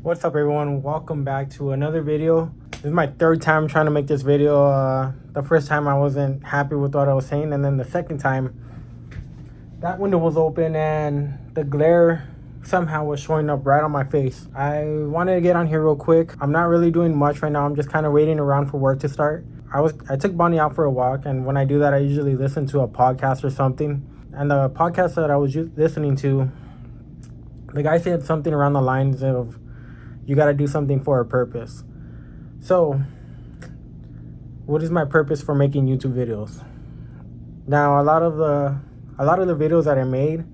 What's up, everyone? Welcome back to another video. This is my third time trying to make this video. The first time I wasn't happy with what I was saying, and then the second time that window was open and the glare somehow was showing up right on my face. I wanted to get on here real quick. I'm not really doing much right now. I'm just kind of waiting around for work to start. I took Bonnie out for a walk, and when I do that, I usually listen to a podcast or something. And the podcast that I was listening to, the guy said something around the lines of, you got to do something for a purpose. So, what is my purpose for making YouTube videos? Now, a lot of the videos that I made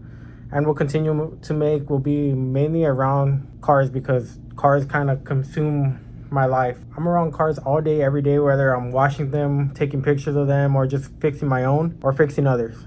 and will continue to make will be mainly around cars, because cars kind of consume my life. I'm around cars all day, every day, whether I'm washing them, taking pictures of them, or just fixing my own or fixing others.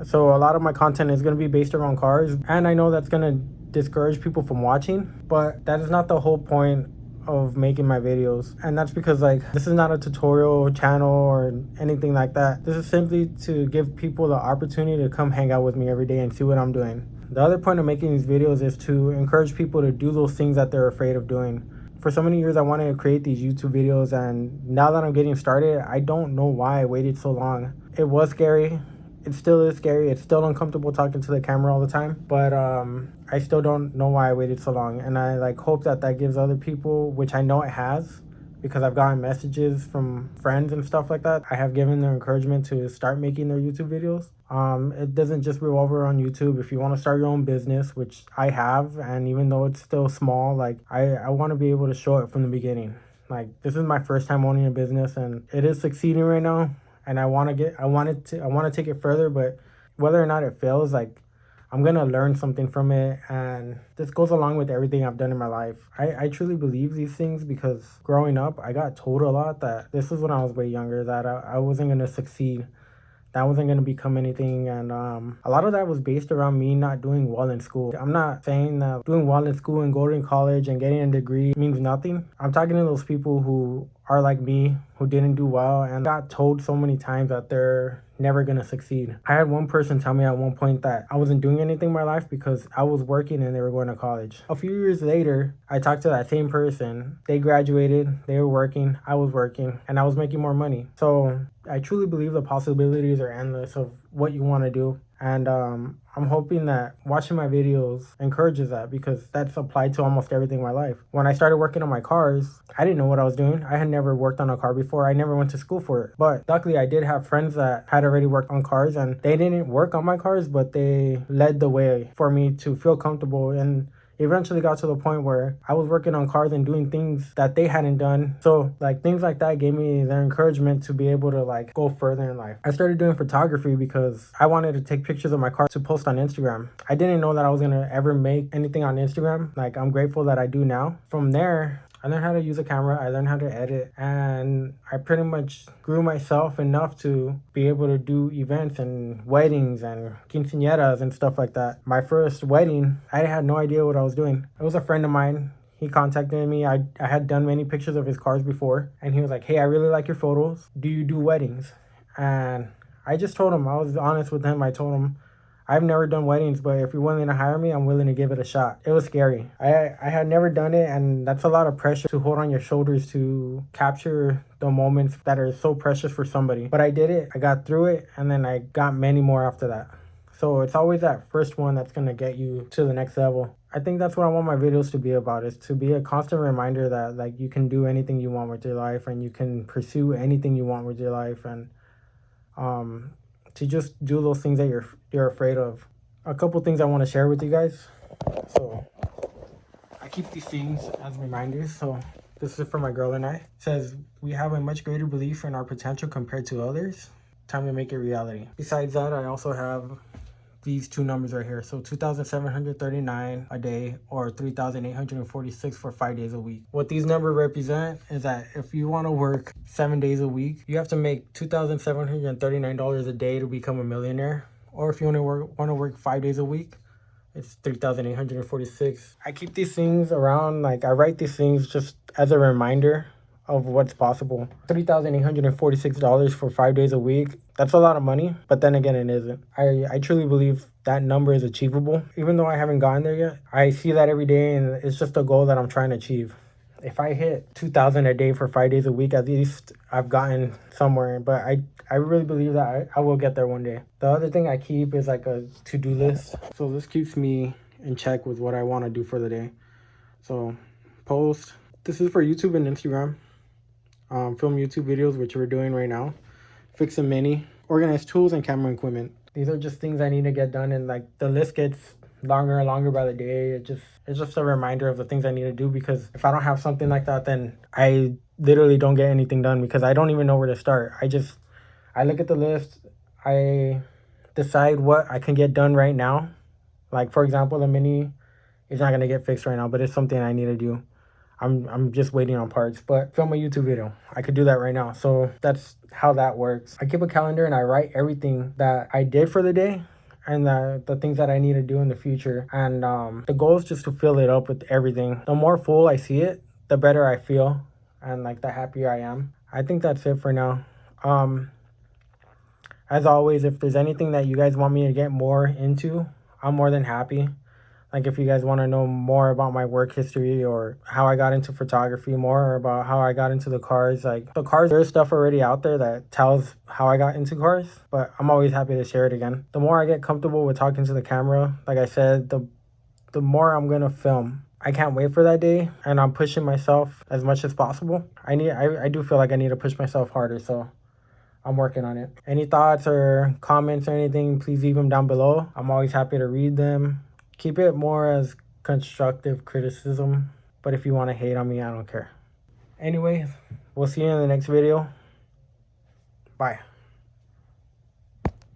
So a lot of my content is going to be based around cars, and I know that's going to discourage people from watching, but that is not the whole point of making my videos. And that's because, like, this is not a tutorial channel or anything like that. This is simply to give people the opportunity to come hang out with me every day and see what I'm doing. The other point of making these videos is to encourage people to do those things that they're afraid of doing. For so many years I wanted to create these YouTube videos, and now that I'm getting started, I don't know why I waited so long. It was scary. It still is scary. It's still uncomfortable talking to the camera all the time, but I still don't know why I waited so long. And I hope that gives other people, which I know it has, because I've gotten messages from friends and stuff like that. I have given their encouragement to start making their YouTube videos. It doesn't just revolve around YouTube. If you want to start your own business, which I have, and even though it's still small, like I want to be able to show it from the beginning. Like, this is my first time owning a business, and it is succeeding right now. And I want to take it further, but whether or not it fails, like, I'm gonna learn something from it. And this goes along with everything I've done in my life. I truly believe these things, because growing up I got told a lot that this is when I was way younger, that I wasn't gonna succeed, that I wasn't going to become anything. And a lot of that was based around me not doing well in school. I'm not saying that doing well in school and going to college and getting a degree means nothing. I'm talking to those people who are like me, who didn't do well and got told so many times that they're never gonna succeed. I had one person tell me at one point that I wasn't doing anything in my life because I was working and they were going to college. A few years later, I talked to that same person. They graduated, they were working, I was working, and I was making more money. So I truly believe the possibilities are endless of what you want to do. And I'm hoping that watching my videos encourages that, because that's applied to almost everything in my life. When I started working on my cars, I didn't know what I was doing. I had never worked on a car before. I never went to school for it. But luckily, I did have friends that had already worked on cars, and they didn't work on my cars, but they led the way for me to feel comfortable. And eventually got to the point where I was working on cars and doing things that they hadn't done. So like things like that gave me the encouragement to be able to like go further in life. I started doing photography because I wanted to take pictures of my car to post on Instagram. I didn't know that I was gonna ever make anything on Instagram. Like, I'm grateful that I do now. From there, I learned how to use a camera, I learned how to edit, and I pretty much grew myself enough to be able to do events and weddings and quinceañeras and stuff like that. My first wedding, I had no idea what I was doing. It was a friend of mine. He contacted me. I had done many pictures of his cars before, and he was like, hey, I really like your photos. Do you do weddings? And I just told him, I was honest with him. I told him, I've never done weddings, but if you're willing to hire me, I'm willing to give it a shot. It was scary. I had never done it, and that's a lot of pressure to hold on your shoulders to capture the moments that are so precious for somebody. But I did it. I got through it, and then I got many more after that. So it's always that first one that's going to get you to the next level. I think that's what I want my videos to be about, is to be a constant reminder that like you can do anything you want with your life, and you can pursue anything you want with your life, and to just do those things that you're afraid of. A couple things I want to share with you guys. So I keep these things as reminders. So this is for my girl and I. It says, we have a much greater belief in our potential compared to others. Time to make it reality. Besides that, I also have these two numbers right here. So 2,739 a day, or 3,846 for 5 days a week. What these numbers represent is that if you want to work 7 days a week, you have to make $2,739 a day to become a millionaire. Or if you want to work 5 days a week, it's 3,846. I keep these things around. Like, I write these things just as a reminder of what's possible. $3,846 for 5 days a week. That's a lot of money, but then again, it isn't. I truly believe that number is achievable. Even though I haven't gotten there yet, I see that every day, and it's just a goal that I'm trying to achieve. If I hit 2,000 a day for 5 days a week, at least I've gotten somewhere. But I really believe that I will get there one day. The other thing I keep is like a to-do list. So this keeps me in check with what I want to do for the day. So post. This is for YouTube and Instagram. Film YouTube videos, which we're doing right now. Fix a mini. Organize tools and camera equipment. These are just things I need to get done, and like the list gets longer and longer by the day. It's just a reminder of the things I need to do, because if I don't have something like that, then I literally don't get anything done, because I don't even know where to start. I look at the list, I decide what I can get done right now. Like for example, the mini is not gonna get fixed right now, but it's something I need to do. I'm just waiting on parts, but film a YouTube video. I could do that right now. So that's how that works. I keep a calendar and I write everything that I did for the day and the things that I need to do in the future. And the goal is just to fill it up with everything. The more full I see it, the better I feel, and like the happier I am. I think that's it for now. As always, if there's anything that you guys want me to get more into, I'm more than happy. Like if you guys want to know more about my work history or how I got into photography, more about how I got into the cars. Like the cars, there's stuff already out there that tells how I got into cars, but I'm always happy to share it again. The more I get comfortable with talking to the camera, like I said, the more I'm going to film. I can't wait for that day, and I'm pushing myself as much as possible. I do feel like I need to push myself harder, so I'm working on it. Any thoughts or comments or anything, please leave them down below. I'm always happy to read them. Keep it more as constructive criticism, but if you want to hate on me, I don't care. Anyways, we'll see you in the next video. Bye.